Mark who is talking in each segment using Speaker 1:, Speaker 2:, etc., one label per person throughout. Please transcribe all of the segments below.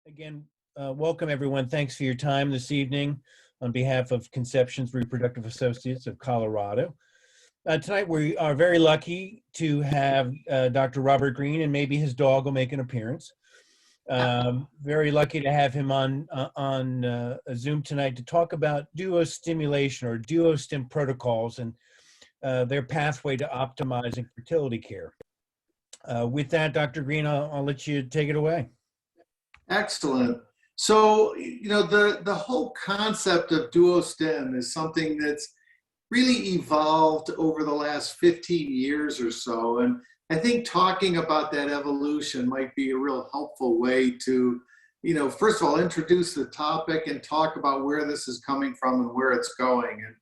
Speaker 1: Again, welcome everyone. Thanks for your time this evening on behalf of Conception's Reproductive Associates of Colorado. Tonight we are very lucky to have Dr. Robert Greene, and maybe his dog will make an appearance. Very lucky to have him on Zoom tonight to talk about duostimulation or DuoStim protocols and their pathway to optimizing fertility care. With that, Dr. Greene, I'll let you take it away.
Speaker 2: Excellent. So, the whole concept of DuoStim is something that's really evolved over the last 15 years or so. And I think talking about that evolution might be a real helpful way to, first of all, introduce the topic and talk about where this is coming from and where it's going. And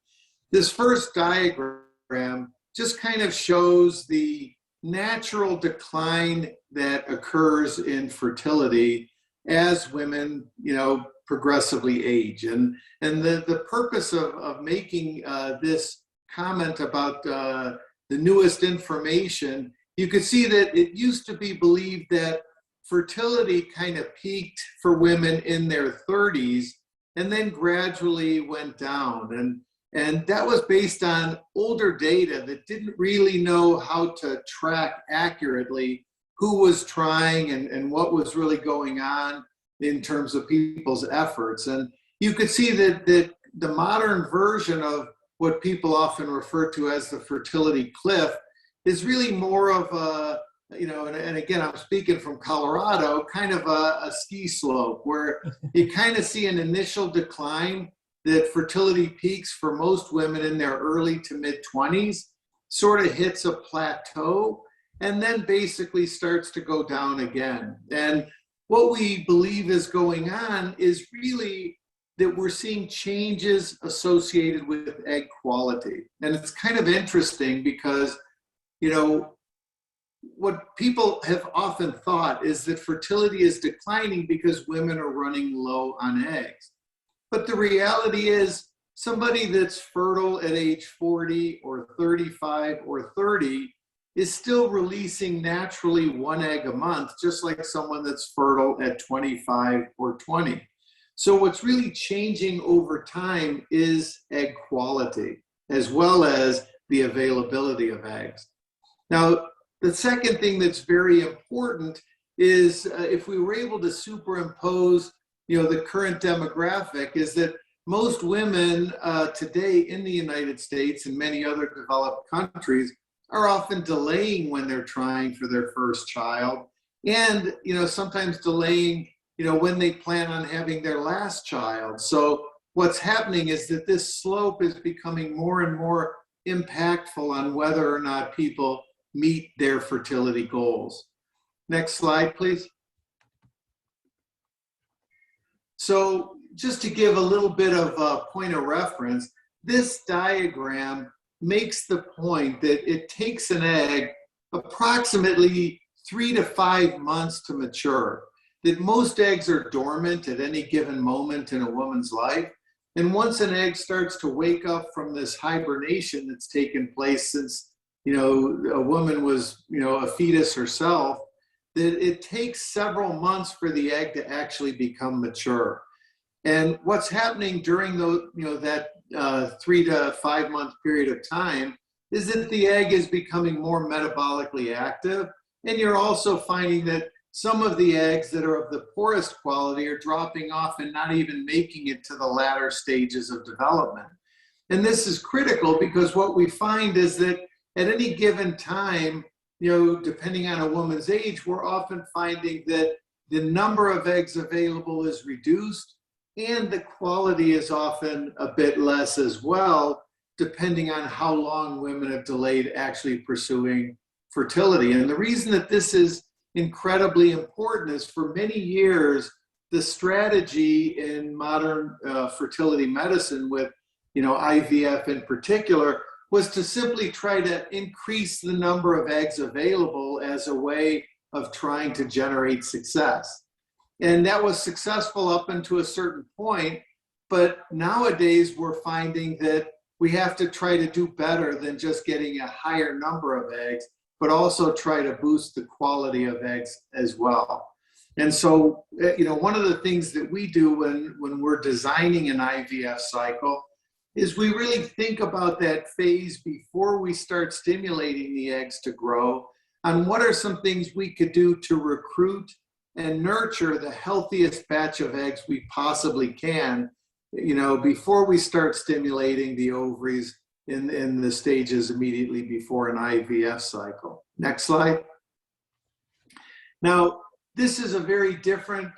Speaker 2: this first diagram just kind of shows the natural decline that occurs in fertility as women, progressively age. And the purpose of making this comment about the newest information, you could see that it used to be believed that fertility kind of peaked for women in their 30s and then gradually went down. And that was based on older data that didn't really know how to track accurately who was trying and what was really going on in terms of people's efforts. And you could see that the modern version of what people often refer to as the fertility cliff is really more of a, and again, I'm speaking from Colorado, kind of a ski slope where you kind of see an initial decline that fertility peaks for most women in their early to mid 20s, sort of hits a plateau, and then basically starts to go down again. And what we believe is going on is really that we're seeing changes associated with egg quality. And it's kind of interesting because, what people have often thought is that fertility is declining because women are running low on eggs. But the reality is somebody that's fertile at age 40 or 35 or 30 is still releasing naturally 1 egg a month, just like someone that's fertile at 25 or 20. So what's really changing over time is egg quality, as well as the availability of eggs. Now, the second thing that's very important is if we were able to superimpose, the current demographic, is that most women today in the United States and many other developed countries are often delaying when they're trying for their first child, and sometimes delaying when they plan on having their last child. So what's happening is that this slope is becoming more and more impactful on whether or not people meet their fertility goals. Next slide, please. So just to give a little bit of a point of reference, this diagram makes the point that it takes an egg approximately 3 to 5 months to mature, that most eggs are dormant at any given moment in a woman's life. And once an egg starts to wake up from this hibernation that's taken place since, a woman was, a fetus herself, that it takes several months for the egg to actually become mature. And what's happening during that 3 to 5 month period of time is that the egg is becoming more metabolically active. And you're also finding that some of the eggs that are of the poorest quality are dropping off and not even making it to the latter stages of development. And this is critical because what we find is that at any given time, depending on a woman's age, we're often finding that the number of eggs available is reduced, and the quality is often a bit less as well, depending on how long women have delayed actually pursuing fertility. And the reason that this is incredibly important is for many years, the strategy in modern fertility medicine with, IVF in particular, was to simply try to increase the number of eggs available as a way of trying to generate success. And that was successful up until a certain point, but nowadays we're finding that we have to try to do better than just getting a higher number of eggs, but also try to boost the quality of eggs as well. And so, one of the things that we do when we're designing an IVF cycle is we really think about that phase before we start stimulating the eggs to grow, on what are some things we could do to recruit and nurture the healthiest batch of eggs we possibly can, before we start stimulating the ovaries in the stages immediately before an IVF cycle. Next slide. Now, this is a very different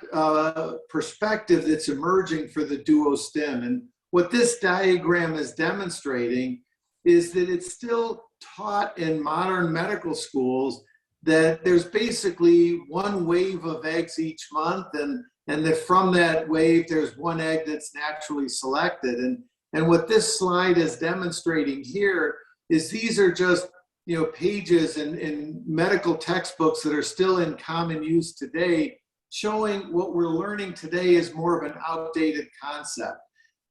Speaker 2: perspective that's emerging for the DuoStim. And what this diagram is demonstrating is that it's still taught in modern medical schools that there's basically one wave of eggs each month, and that from that wave, there's one egg that's naturally selected. And what this slide is demonstrating here is these are just pages in medical textbooks that are still in common use today, showing what we're learning today is more of an outdated concept,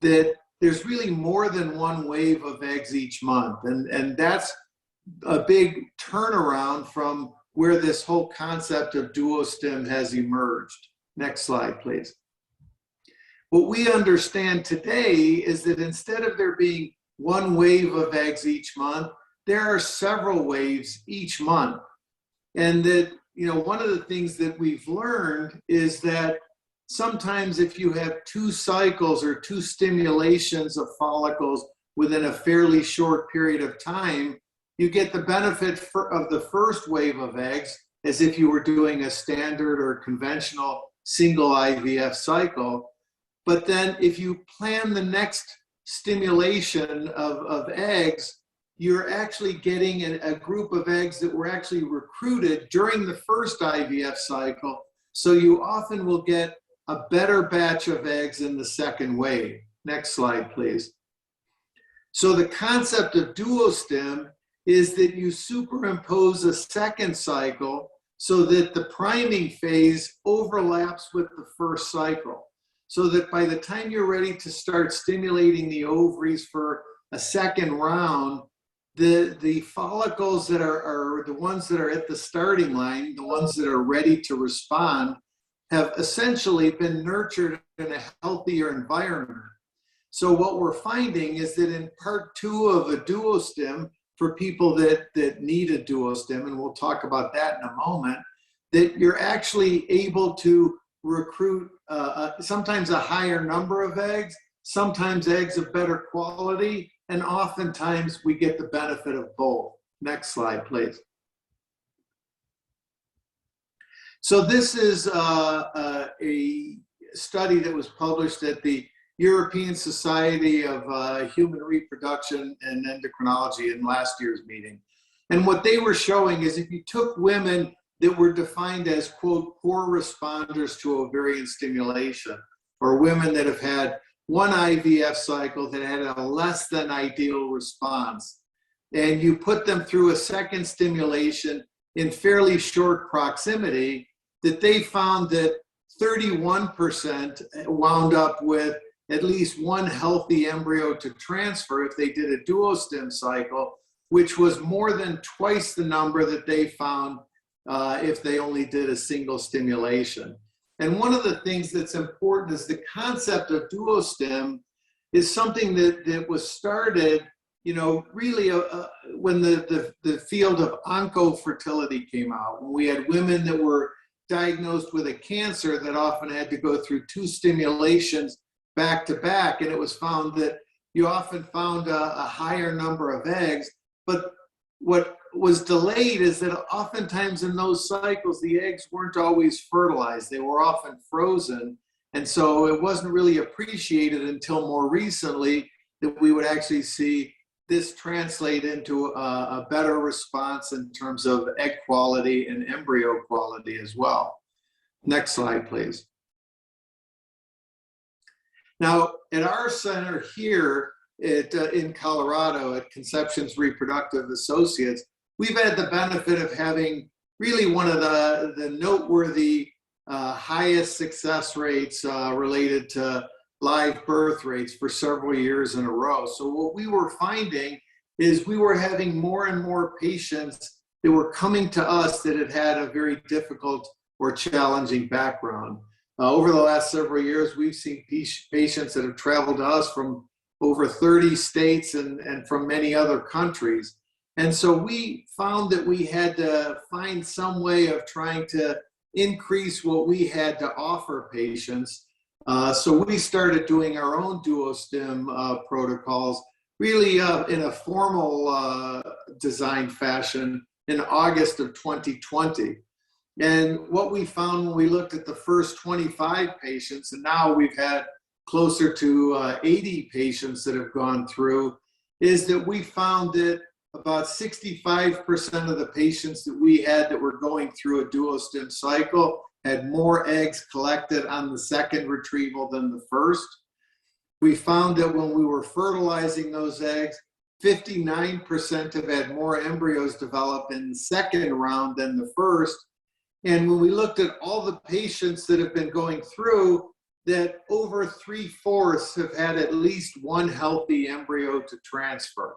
Speaker 2: that there's really more than one wave of eggs each month. And that's a big turnaround from where this whole concept of DuoStim has emerged. Next slide, please. What we understand today is that instead of there being one wave of eggs each month, there are several waves each month. And that, one of the things that we've learned is that sometimes if you have 2 cycles or 2 stimulations of follicles within a fairly short period of time, you get the benefit of the first wave of eggs as if you were doing a standard or conventional single IVF cycle. But then if you plan the next stimulation of eggs, you're actually getting a group of eggs that were actually recruited during the first IVF cycle. So you often will get a better batch of eggs in the second wave. Next slide, please. So the concept of DuoStim is that you superimpose a second cycle so that the priming phase overlaps with the first cycle. So that by the time you're ready to start stimulating the ovaries for a second round, the follicles that are the ones that are at the starting line, the ones that are ready to respond, have essentially been nurtured in a healthier environment. So what we're finding is that in part 2 of a DuoStim, for people that need a DuoStim, and we'll talk about that in a moment, that you're actually able to recruit sometimes a higher number of eggs, sometimes eggs of better quality, and oftentimes we get the benefit of both. Next slide, please. So this is a study that was published at the European Society of Human Reproduction and Endocrinology in last year's meeting. And what they were showing is if you took women that were defined as, quote, poor responders to ovarian stimulation, or women that have had one IVF cycle that had a less than ideal response, and you put them through a second stimulation in fairly short proximity, that they found that 31% wound up with at least one healthy embryo to transfer if they did a DuoStim cycle, which was more than twice the number that they found if they only did a single stimulation. And one of the things that's important is the concept of DuoStim is something that was started, really when the field of oncofertility came out, when we had women that were diagnosed with a cancer that often had to go through 2 stimulations back to back, and it was found that you often found a higher number of eggs. But what was delayed is that oftentimes in those cycles, the eggs weren't always fertilized. They were often frozen. And so it wasn't really appreciated until more recently that we would actually see this translate into a better response in terms of egg quality and embryo quality as well. Next slide, please. Now, at our center here in Colorado at Conception's Reproductive Associates, we've had the benefit of having really one of the noteworthy highest success rates related to live birth rates for several years in a row. So what we were finding is we were having more and more patients that were coming to us that had had a very difficult or challenging background. Over the last several years, we've seen patients that have traveled to us from over 30 states and from many other countries. And so we found that we had to find some way of trying to increase what we had to offer patients. So we started doing our own DuoStim protocols, really in a formal design fashion in August of 2020. And what we found when we looked at the first 25 patients, and now we've had closer to 80 patients that have gone through, is that we found that about 65% of the patients that we had that were going through a DuoStim cycle had more eggs collected on the second retrieval than the first. We found that when we were fertilizing those eggs, 59% have had more embryos develop in the second round than the first. And when we looked at all the patients that have been going through, that over 3/4 have had at least one healthy embryo to transfer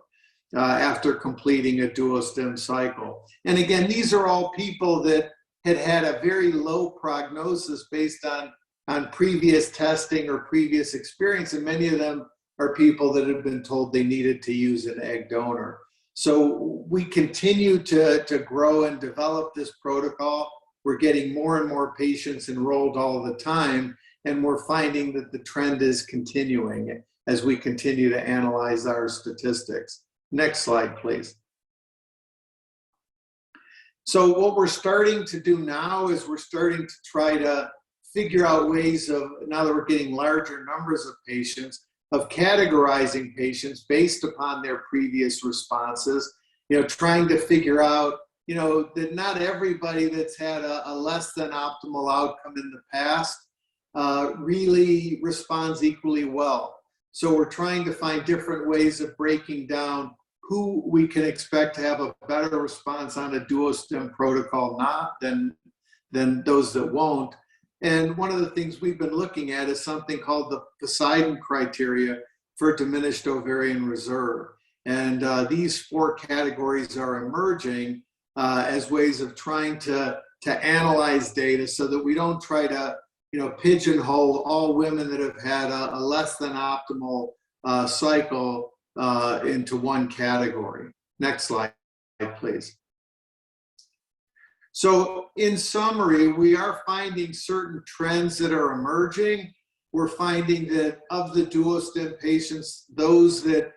Speaker 2: after completing a DuoStim cycle. And again, these are all people that had had a very low prognosis based on previous testing or previous experience, and many of them are people that have been told they needed to use an egg donor. So we continue to grow and develop this protocol. We're getting more and more patients enrolled all the time, and we're finding that the trend is continuing as we continue to analyze our statistics. Next slide, please. So what we're starting to do now is we're starting to try to figure out ways of, now that we're getting larger numbers of patients, of categorizing patients based upon their previous responses, trying to figure out, that not everybody that's had a less than optimal outcome in the past really responds equally well. So we're trying to find different ways of breaking down who we can expect to have a better response on a DuoStim protocol than those that won't. And one of the things we've been looking at is something called the Posidon Criteria for diminished ovarian reserve. And these 4 categories are emerging as ways of trying to analyze data so that we don't try to pigeonhole all women that have had a less than optimal cycle into one category. Next slide, please. So in summary, we are finding certain trends that are emerging. We're finding that of the DuoStim patients, those that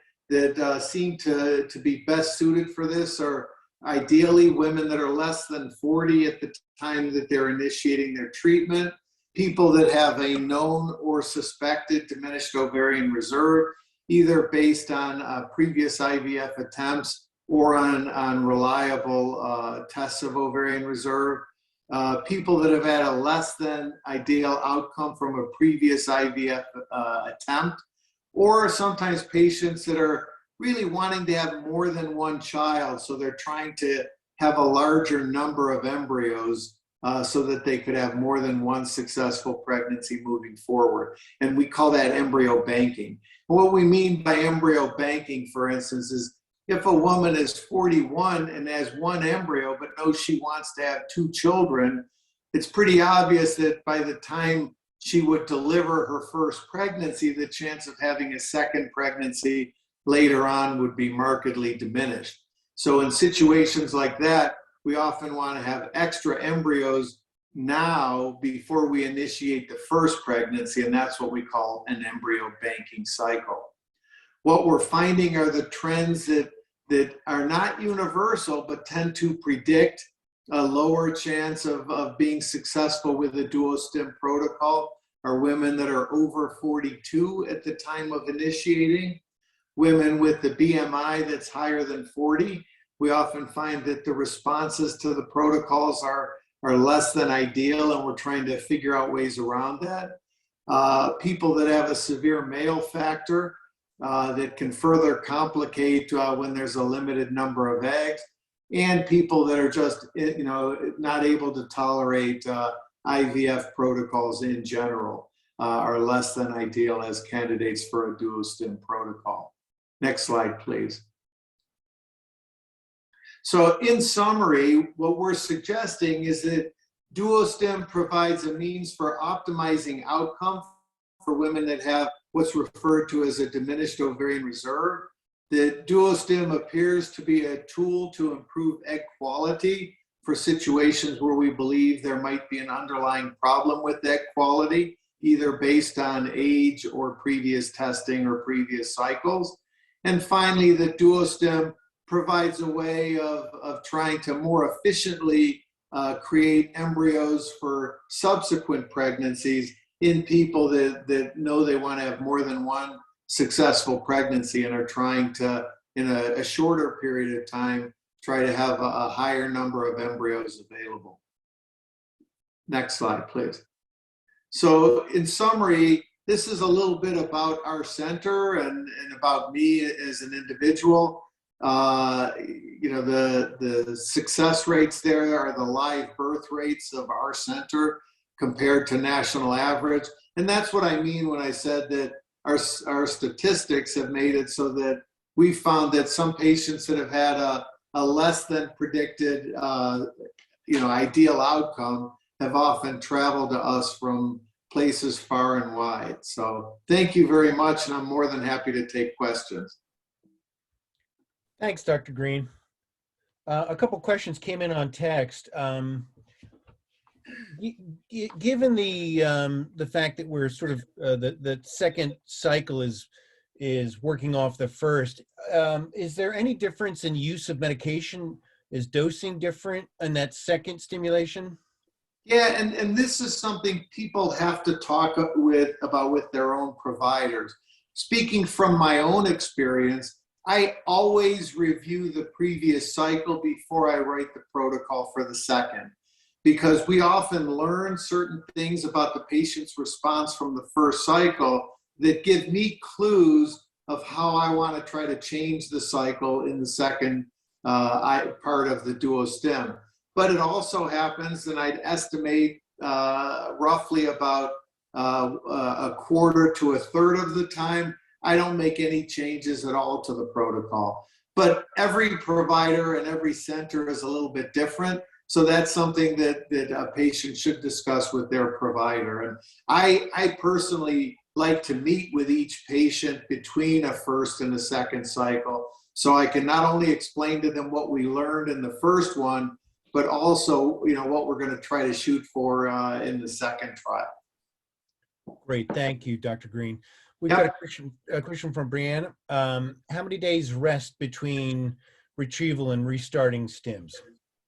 Speaker 2: seem to be best suited for this are ideally women that are less than 40 at the time that they're initiating their treatment, people that have a known or suspected diminished ovarian reserve, either based on previous IVF attempts or on reliable tests of ovarian reserve, people that have had a less than ideal outcome from a previous IVF attempt, or sometimes patients that are really wanting to have more than one child, so they're trying to have a larger number of embryos so that they could have more than one successful pregnancy moving forward. And we call that embryo banking. And what we mean by embryo banking, for instance, is if a woman is 41 and has one embryo but knows she wants to have 2 children, it's pretty obvious that by the time she would deliver her first pregnancy, the chance of having a second pregnancy later on would be markedly diminished. So in situations like that, we often want to have extra embryos now before we initiate the first pregnancy, and that's what we call an embryo banking cycle. What we're finding are the trends that are not universal, but tend to predict a lower chance of being successful with the DuoStim protocol are women that are over 42 at the time of initiating. Women with the BMI that's higher than 40, we often find that the responses to the protocols are less than ideal, and we're trying to figure out ways around that. People that have a severe male factor that can further complicate when there's a limited number of eggs, and people that are just not able to tolerate IVF protocols in general are less than ideal as candidates for a DuoStim protocol. Next slide, please. So in summary, what we're suggesting is that DuoStim provides a means for optimizing outcome for women that have what's referred to as a diminished ovarian reserve. The DuoStim appears to be a tool to improve egg quality for situations where we believe there might be an underlying problem with egg quality, either based on age or previous testing or previous cycles. And finally, the DuoStim provides a way of trying to more efficiently create embryos for subsequent pregnancies in people that know they want to have more than one successful pregnancy and are trying to, in a shorter period of time, try to have a higher number of embryos available. Next slide, please. So in summary, this is a little bit about our center and about me as an individual. You know, the success rates there are the live birth rates of our center compared to national average. And that's what I mean when I said that our statistics have made it so that we found that some patients that have had a less than predicted, you know, ideal outcome have often traveled to us from places far and wide. So thank you very much, and I'm more than happy to take questions.
Speaker 1: Thanks, Dr. Greene. A couple questions came in on text. Given the fact that we're sort of the second cycle is working off the first, is there any difference in use of medication? Is dosing different in that second stimulation?
Speaker 2: Yeah, and this is something people have to talk about with their own providers. Speaking from my own experience, I always review the previous cycle before I write the protocol for the second, because we often learn certain things about the patient's response from the first cycle that give me clues of how I want to try to change the cycle in the second part of the DuoStim. But it also happens that I'd estimate roughly about a quarter to a third of the time, I don't make any changes at all to the protocol. But every provider and every center is a little bit different. So that's something that a patient should discuss with their provider. And I personally like to meet with each patient between a first and a second cycle, so I can not only explain to them what we learned in the first one, but also, you know, what we're going to try to shoot for in the second trial.
Speaker 1: Great, thank you, Dr. Greene. We've
Speaker 2: Yep.
Speaker 1: got a question from Brianna. How many days rest between retrieval and restarting stims?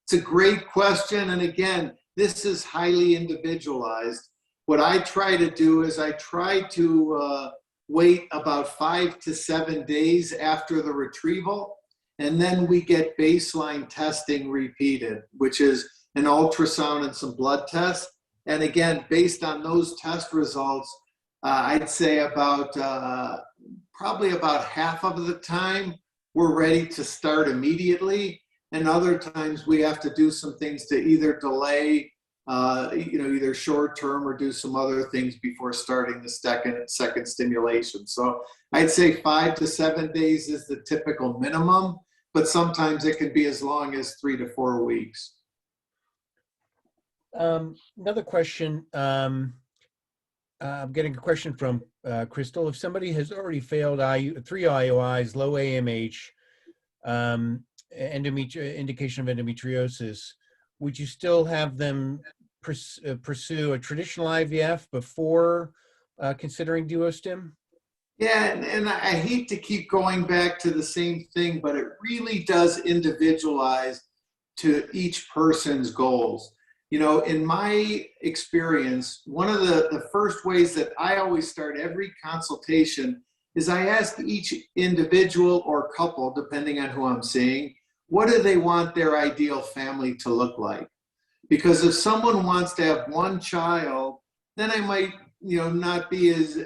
Speaker 2: It's a great question. And again, this is highly individualized. What I try to do is I try to wait about 5 to 7 days after the retrieval. And then we get baseline testing repeated, which is an ultrasound and some blood tests. And again, based on those test results, I'd say about probably about half of the time we're ready to start immediately. And other times we have to do some things to either delay, you know, either short term or do some other things before starting the second stimulation. So I'd say 5 to 7 days is the typical minimum, but sometimes it can be as long as 3 to 4 weeks.
Speaker 1: Another question. I'm getting a question from Crystal. If somebody has already failed 3 IUIs, low AMH, indication of endometriosis, would you still have them pursue a traditional IVF before considering DuoStim?
Speaker 2: Yeah, and I hate to keep going back to the same thing, but it really does individualize to each person's goals. You know, in my experience, one of the first ways that I always start every consultation is I ask each individual or couple, depending on who I'm seeing, what do they want their ideal family to look like? Because if someone wants to have one child, then I might, you know, not be as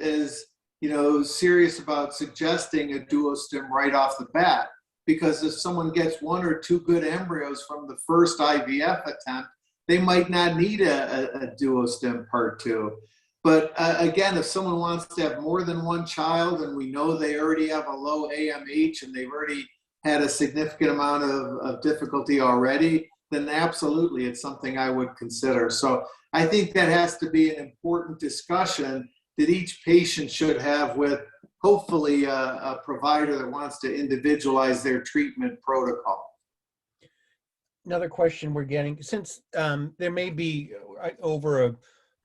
Speaker 2: you know, serious about suggesting a DuoStim right off the bat. Because if someone gets 1 or 2 good embryos from the first IVF attempt, they might not need a DuoStim part 2. But again, if someone wants to have more than one child and we know they already have a low AMH and they've already had a significant amount of difficulty already, then absolutely it's something I would consider. So I think that has to be an important discussion that each patient should have with hopefully a provider that wants to individualize their treatment protocol.
Speaker 1: Another question we're getting, since there may be over a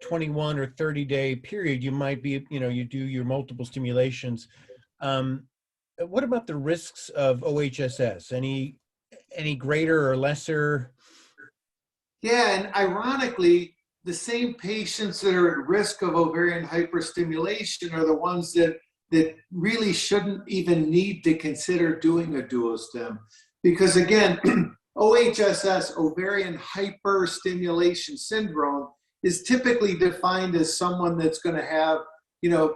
Speaker 1: 21 or 30-day period, you might be, you do your multiple stimulations. What about the risks of OHSS? Any greater or lesser?
Speaker 2: Yeah, and ironically, the same patients that are at risk of ovarian hyperstimulation are the ones that really shouldn't even need to consider doing a DuoStim. Because again, OHSS, ovarian hyperstimulation syndrome, is typically defined as someone that's going to have,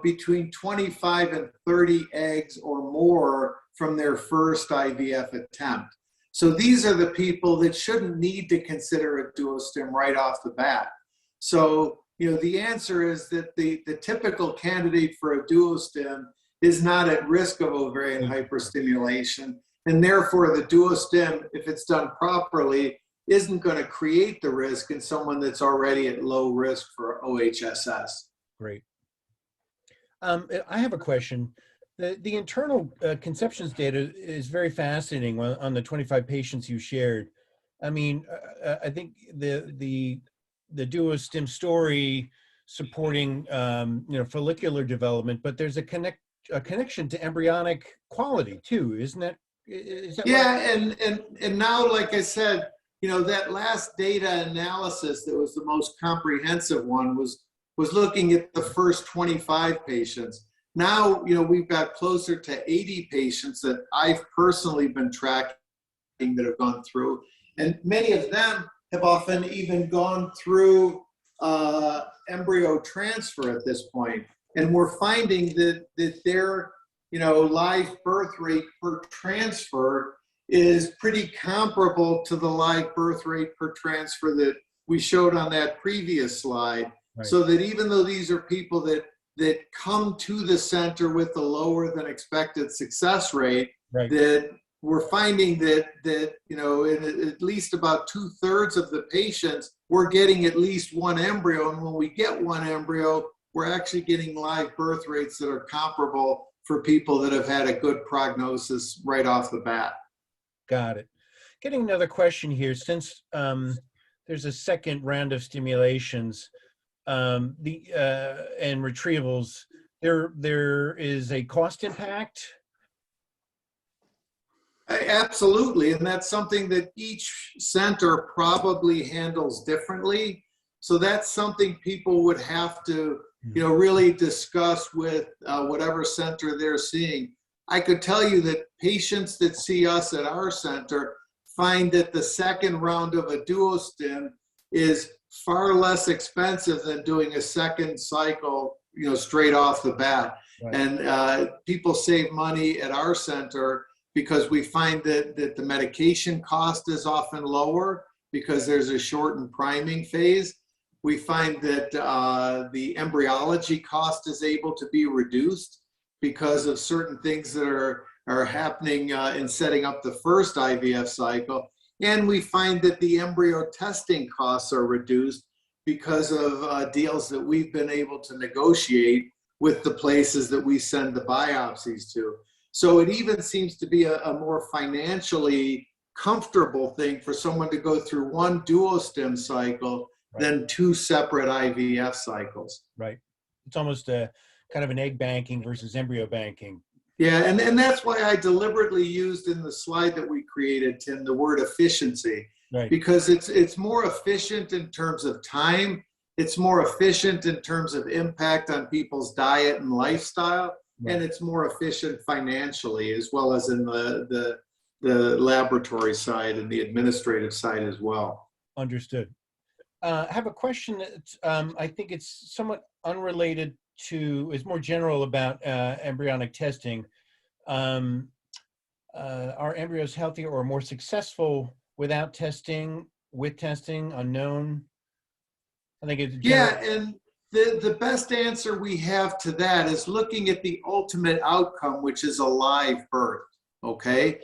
Speaker 2: between 25 and 30 eggs or more from their first IVF attempt. So these are the people that shouldn't need to consider a DuoStim right off the bat. So, the answer is that the typical candidate for a DuoStim is not at risk of ovarian hyperstimulation. And therefore, the DuoStim, if it's done properly, isn't going to create the risk in someone that's already at low risk for OHSS.
Speaker 1: Great. I have a question. The internal conceptions data is very fascinating on the 25 patients you shared. I mean, I think the DuoStim story supporting follicular development, but there's a connection to embryonic quality too, isn't it? Is that
Speaker 2: yeah,
Speaker 1: right?
Speaker 2: and now, like I said, that last data analysis that was the most comprehensive one was looking at the first 25 patients. Now, we've got closer to 80 patients that I've personally been tracking that have gone through, and many of them have often even gone through embryo transfer at this point. And we're finding that their, live birth rate per transfer is pretty comparable to the live birth rate per transfer that we showed on that previous slide. Right. So that even though these are people that come to the center with a lower than expected success rate, right, that we're finding that in at least about 2/3 of the patients, we're getting at least one embryo. And when we get one embryo, we're actually getting live birth rates that are comparable for people that have had a good prognosis right off the bat.
Speaker 1: Got it. Getting another question here. Since there's a second round of stimulations and retrievals, there is a cost impact?
Speaker 2: Absolutely, and that's something that each center probably handles differently. So that's something people would have to, really discuss with whatever center they're seeing. I could tell you that patients that see us at our center find that the second round of a DuoStim is far less expensive than doing a second cycle, straight off the bat. Right. And people save money at our center because we find that the medication cost is often lower because there's a shortened priming phase. We find that the embryology cost is able to be reduced because of certain things that are happening in setting up the first IVF cycle. And we find that the embryo testing costs are reduced because of deals that we've been able to negotiate with the places that we send the biopsies to. So it even seems to be a more financially comfortable thing for someone to go through one DuoStim cycle than two separate IVF cycles.
Speaker 1: Right. It's almost a kind of an egg banking versus embryo banking.
Speaker 2: Yeah, and that's why I deliberately used in the slide that we created, Tim, the word efficiency. Right. Because it's more efficient in terms of time. It's more efficient in terms of impact on people's diet and lifestyle. Right. And it's more efficient financially, as well as in the laboratory side and the administrative side as well.
Speaker 1: Understood. I have a question that I think it's somewhat unrelated to, is more general about embryonic testing. Are embryos healthier or more successful without testing, with testing, unknown? I think it's general.
Speaker 2: Yeah, and the best answer we have to that is looking at the ultimate outcome, which is a live birth, okay?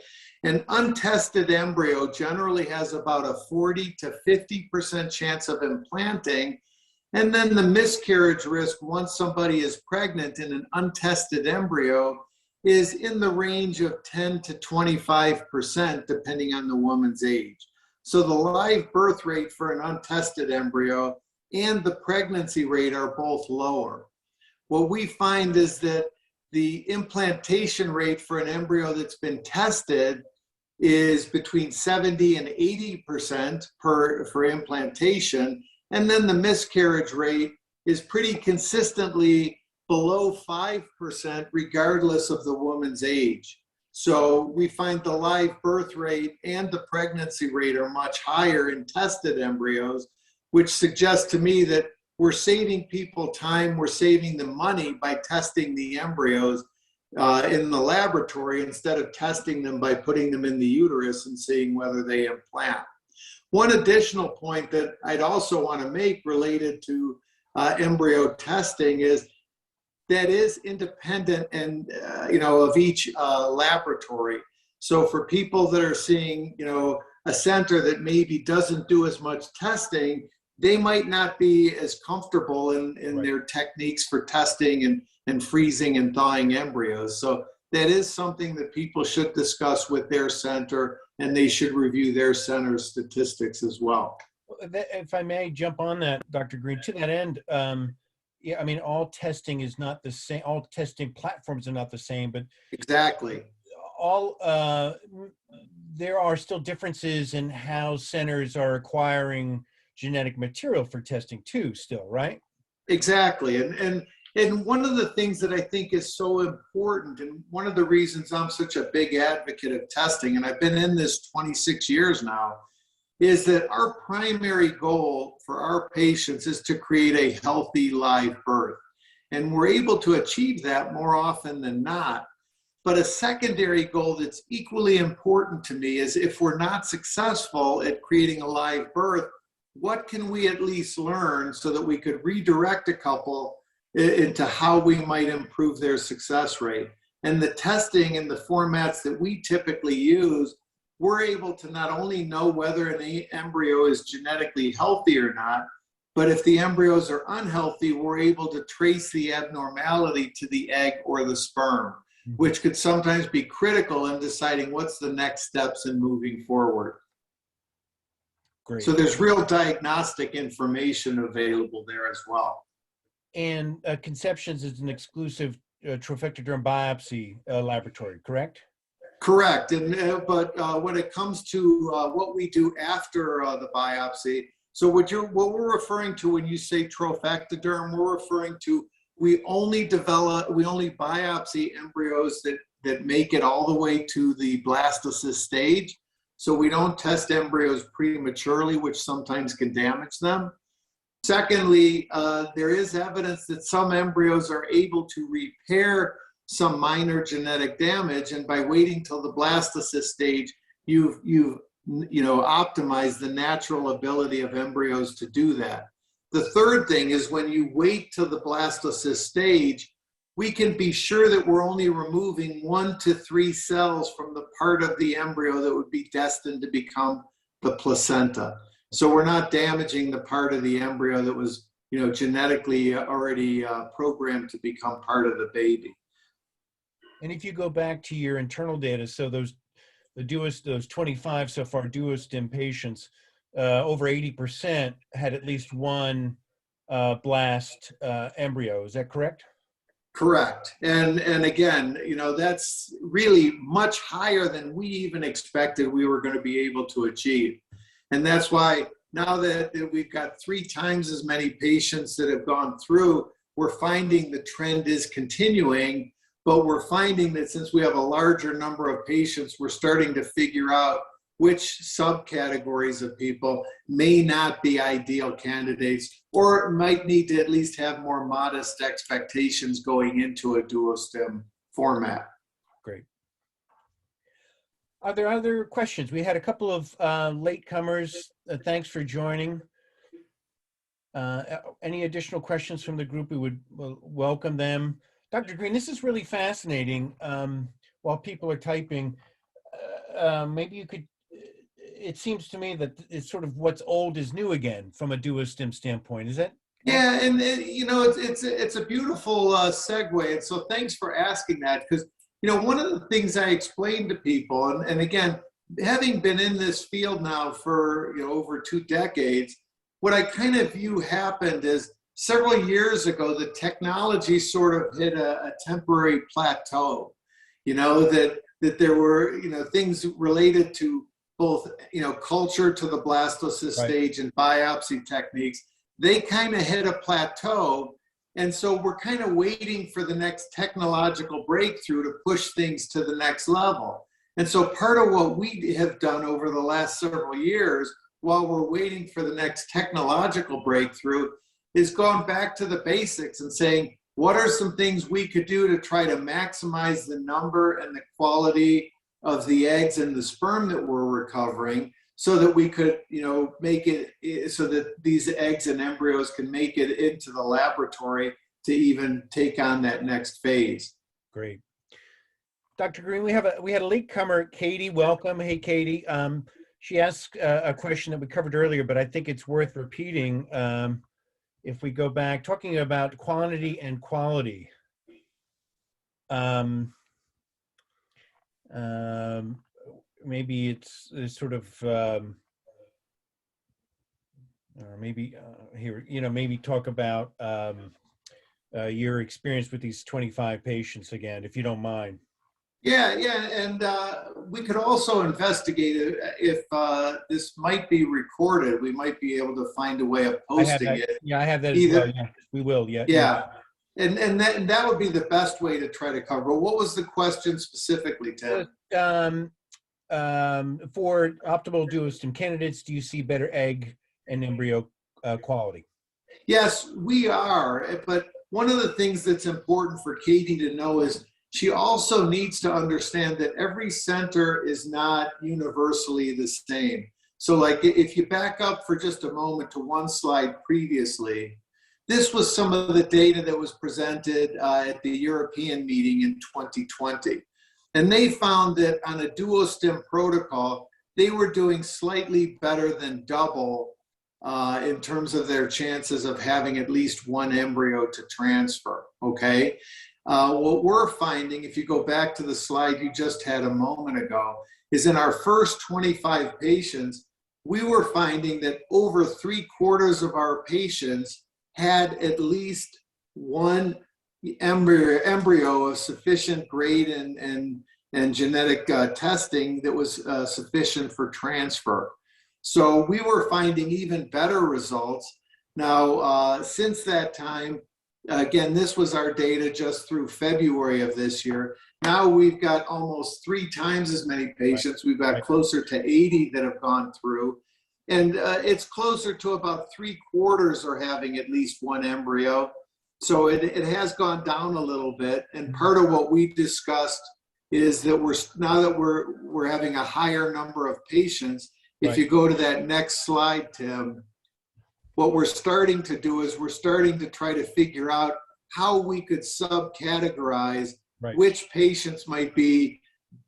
Speaker 2: An untested embryo generally has about a 40 to 50% chance of implanting. And then the miscarriage risk once somebody is pregnant in an untested embryo is in the range of 10 to 25%, depending on the woman's age. So the live birth rate for an untested embryo and the pregnancy rate are both lower. What we find is that the implantation rate for an embryo that's been tested is between 70 and 80% for implantation. And then the miscarriage rate is pretty consistently below 5% regardless of the woman's age. So we find the live birth rate and the pregnancy rate are much higher in tested embryos, which suggests to me that we're saving people time, we're saving them money by testing the embryos in the laboratory instead of testing them by putting them in the uterus and seeing whether they implant. One additional point that I'd also want to make related to embryo testing is that is independent and of each laboratory. So for people that are seeing a center that maybe doesn't do as much testing, they might not be as comfortable in right. their techniques for testing and freezing and thawing embryos. So that is something that people should discuss with their center, and they should review their center's statistics as well.
Speaker 1: If I may jump on that, Dr. Greene, to that end, yeah, I mean, all testing is not the same. All testing platforms are not the same, but
Speaker 2: exactly.
Speaker 1: There are still differences in how centers are acquiring genetic material for testing too, still, right?
Speaker 2: Exactly. And one of the things that I think is so important, and one of the reasons I'm such a big advocate of testing, and I've been in this 26 years now, is that our primary goal for our patients is to create a healthy live birth. And we're able to achieve that more often than not. But a secondary goal that's equally important to me is if we're not successful at creating a live birth, what can we at least learn so that we could redirect a couple into how we might improve their success rate? And the testing and the formats that we typically use, we're able to not only know whether an embryo is genetically healthy or not, but if the embryos are unhealthy, we're able to trace the abnormality to the egg or the sperm, which could sometimes be critical in deciding what's the next steps in moving forward.
Speaker 1: Great.
Speaker 2: So there's real diagnostic information available there as well.
Speaker 1: And Conceptions is an exclusive trophectoderm biopsy laboratory, correct?
Speaker 2: Correct. And but when it comes to what we do after the biopsy, so what we're referring to when you say trophectoderm, we're referring to we only biopsy embryos that make it all the way to the blastocyst stage. So we don't test embryos prematurely, which sometimes can damage them. Secondly, there is evidence that some embryos are able to repair some minor genetic damage, and by waiting till the blastocyst stage, you've optimized the natural ability of embryos to do that. The third thing is when you wait till the blastocyst stage, we can be sure that we're only removing 1 to 3 cells from the part of the embryo that would be destined to become the placenta. So we're not damaging the part of the embryo that was, genetically already programmed to become part of the baby.
Speaker 1: And if you go back to your internal data, so those 25 so far DuoStim patients, over 80% had at least one blast embryo. Is that correct?
Speaker 2: Correct. And again, that's really much higher than we even expected we were going to be able to achieve. And that's why now that we've got 3 times as many patients that have gone through, we're finding the trend is continuing, but we're finding that since we have a larger number of patients, we're starting to figure out which subcategories of people may not be ideal candidates or might need to at least have more modest expectations going into a DuoStim format.
Speaker 1: Great. Are there other questions? We had a couple of latecomers. Thanks for joining. Any additional questions from the group? We would welcome them. Dr. Greene, this is really fascinating. While people are typing, maybe you could, it seems to me that it's sort of what's old is new again from a DuoStim standpoint. Is that?
Speaker 2: Yeah, and it's a beautiful segue, and so thanks for asking that, because one of the things I explain to people, and again, having been in this field now for over 2 decades, what I kind of view happened is several years ago the technology sort of hit a temporary plateau. That there were things related to both culture to the blastocyst stage and biopsy techniques. They kind of hit a plateau. And so we're kind of waiting for the next technological breakthrough to push things to the next level. And so part of what we have done over the last several years, while we're waiting for the next technological breakthrough, is gone back to the basics and saying, what are some things we could do to try to maximize the number and the quality of the eggs and the sperm that we're recovering, so that we could, make it so that these eggs and embryos can make it into the laboratory to even take on that next phase.
Speaker 1: Great. Dr. Greene, we had a latecomer, Katie. Welcome. Hey, Katie. She asked a question that we covered earlier, but I think it's worth repeating. If we go back, talking about quantity and quality. Maybe it's sort of, or maybe here, maybe talk about your experience with these 25 patients again, if you don't mind.
Speaker 2: Yeah, and we could also investigate if this might be recorded. We might be able to find a way of posting it.
Speaker 1: Yeah, I have that as well. Yeah, we will. Yeah.
Speaker 2: Yeah. And that would be the best way to try to cover. What was the question specifically, Tim?
Speaker 1: For optimal DuoStim candidates, do you see better egg and embryo quality?
Speaker 2: Yes, we are. But one of the things that's important for Katie to know is she also needs to understand that every center is not universally the same. So like if you back up for just a moment to one slide previously, this was some of the data that was presented at the European meeting in 2020. And they found that on a DuoStim protocol, they were doing slightly better than double in terms of their chances of having at least one embryo to transfer, okay? What we're finding, if you go back to the slide you just had a moment ago, is in our first 25 patients, we were finding that over 3/4 of our patients had at least one embryo of sufficient grade and genetic testing that was sufficient for transfer. So we were finding even better results. Now, since that time, again, this was our data just through February of this year. Now we've got almost 3 times as many patients. We've got closer to 80 that have gone through. And it's closer to about 3/4 are having at least one embryo. So it has gone down a little bit. And part of what we discussed is that now that we're having a higher number of patients, if you go to that next slide, Tim, what we're starting to do is we're starting to try to figure out how we could subcategorize which patients might be,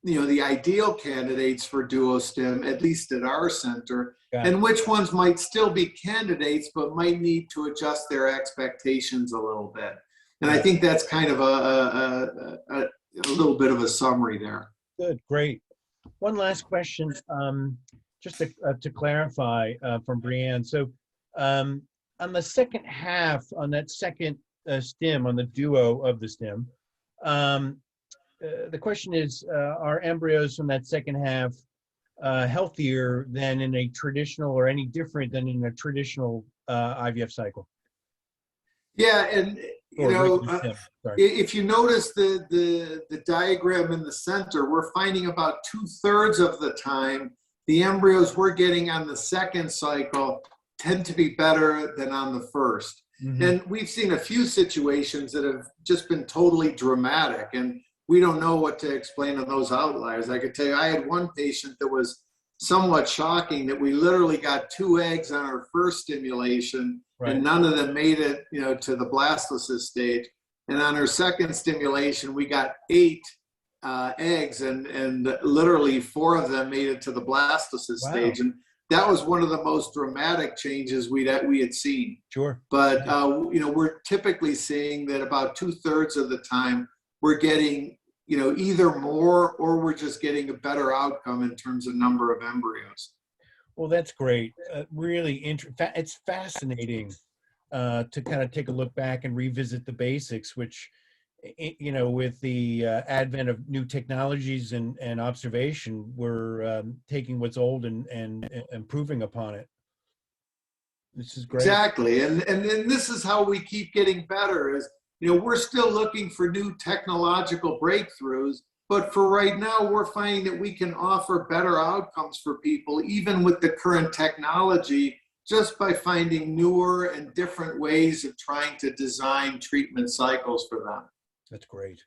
Speaker 2: the ideal candidates for DuoStim, at least at our center, and which ones might still be candidates but might need to adjust their expectations a little bit. And I think that's kind of a little bit of a summary there.
Speaker 1: Good, great. One last question, just to clarify from Brianne. So on the second half, on that second stim, on the duo of the stim, the question is, are embryos from that second half healthier than in a traditional, or any different than in a traditional IVF cycle?
Speaker 2: Yeah, and if you notice the diagram in the center, we're finding about 2/3 of the time the embryos we're getting on the second cycle tend to be better than on the first. And we've seen a few situations that have just been totally dramatic, and we don't know what to explain on those outliers. I could tell you, I had one patient that was somewhat shocking, that we literally got 2 eggs on our first stimulation, and none of them made it, to the blastocyst stage. And on our second stimulation, we got 8 eggs, and literally 4 of them made it to the blastocyst
Speaker 1: Wow.
Speaker 2: stage, and that was one of the most dramatic changes we had seen.
Speaker 1: Sure.
Speaker 2: But we're typically seeing that about 2/3 of the time we're getting either more or we're just getting a better outcome in terms of number of embryos.
Speaker 1: Well, that's great. Really, it's fascinating to kind of take a look back and revisit the basics, which, with the advent of new technologies and observation, we're taking what's old and improving upon it. This is great.
Speaker 2: Exactly, and then this is how we keep getting better. Is we're still looking for new technological breakthroughs, but for right now, we're finding that we can offer better outcomes for people, even with the current technology, just by finding newer and different ways of trying to design treatment cycles for them.
Speaker 1: That's great.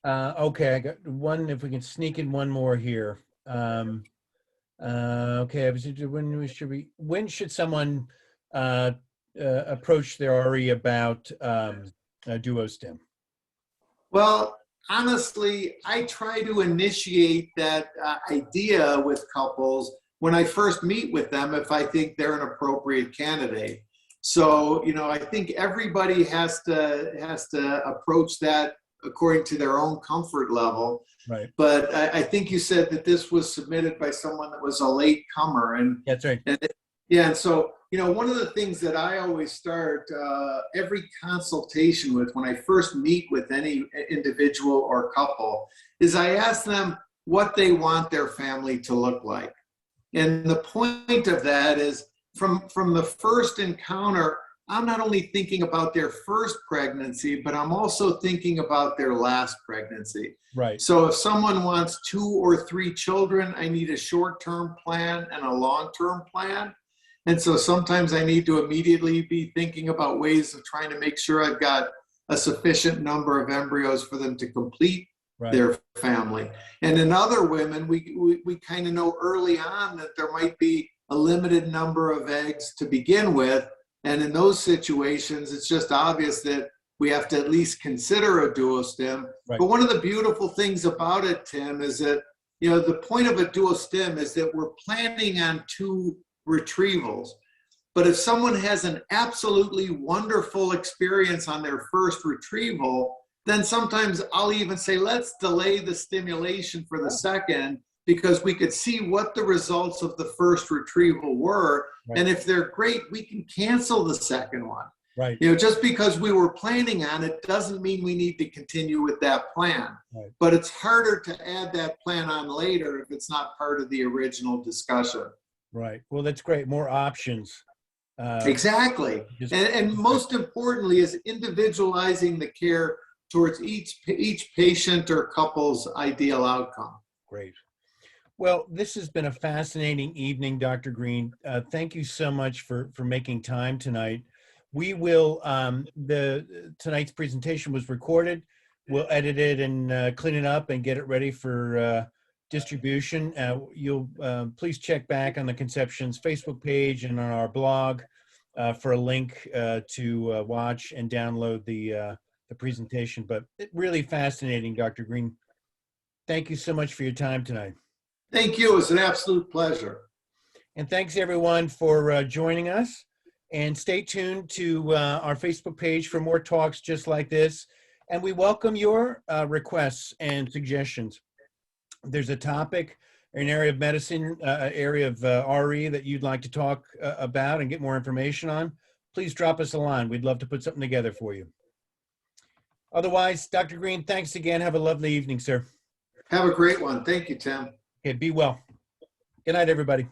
Speaker 1: Okay, I got one, if we can sneak in one more here. Okay, when should someone approach their RE about DuoStim?
Speaker 2: Well, honestly, I try to initiate that idea with couples when I first meet with them if I think they're an appropriate candidate. So, I think everybody has to approach that according to their own comfort level.
Speaker 1: Right.
Speaker 2: But I think you said that this was submitted by someone that was a late comer, and
Speaker 1: that's right.
Speaker 2: And so one of the things that I always start every consultation with when I first meet with any individual or couple is I ask them what they want their family to look like. And the point of that is from the first encounter, I'm not only thinking about their first pregnancy, but I'm also thinking about their last pregnancy.
Speaker 1: Right.
Speaker 2: So if someone wants 2 or 3 children, I need a short-term plan and a long-term plan. And so sometimes I need to immediately be thinking about ways of trying to make sure I've got a sufficient number of embryos for them to complete their family. And in other women, we kind of know early on that there might be a limited number of eggs to begin with. And in those situations, it's just obvious that we have to at least consider a DuoStim. Right. But one of the beautiful things about it, Tim, is that, the point of a DuoStim is that we're planning on 2 retrievals. But if someone has an absolutely wonderful experience on their first retrieval, then sometimes I'll even say, let's delay the stimulation for the second, because we could see what the results of the first retrieval were. Right. And if they're great, we can cancel the second one.
Speaker 1: Right.
Speaker 2: Just because we were planning on it doesn't mean we need to continue with that plan. Right. But it's harder to add that plan on later if it's not part of the original discussion.
Speaker 1: Right. Well, that's great. More options.
Speaker 2: Exactly. And most importantly is individualizing the care towards each patient or couple's ideal outcome.
Speaker 1: Great. Well, this has been a fascinating evening, Dr. Greene. Thank you so much for making time tonight. We will, tonight's presentation was recorded. We'll edit it and clean it up and get it ready for distribution. You'll please check back on the Conceptions Facebook page and on our blog for a link to watch and download the presentation. But really fascinating, Dr. Greene. Thank you so much for your time tonight.
Speaker 2: Thank you. It was an absolute pleasure.
Speaker 1: And thanks everyone for joining us. And stay tuned to our Facebook page for more talks just like this. And we welcome your requests and suggestions. If there's a topic or an area of medicine, area of RE that you'd like to talk about and get more information on, please drop us a line. We'd love to put something together for you. Otherwise, Dr. Greene, thanks again. Have a lovely evening, sir.
Speaker 2: Have a great one. Thank you, Tim.
Speaker 1: Okay, be well. Good night, everybody.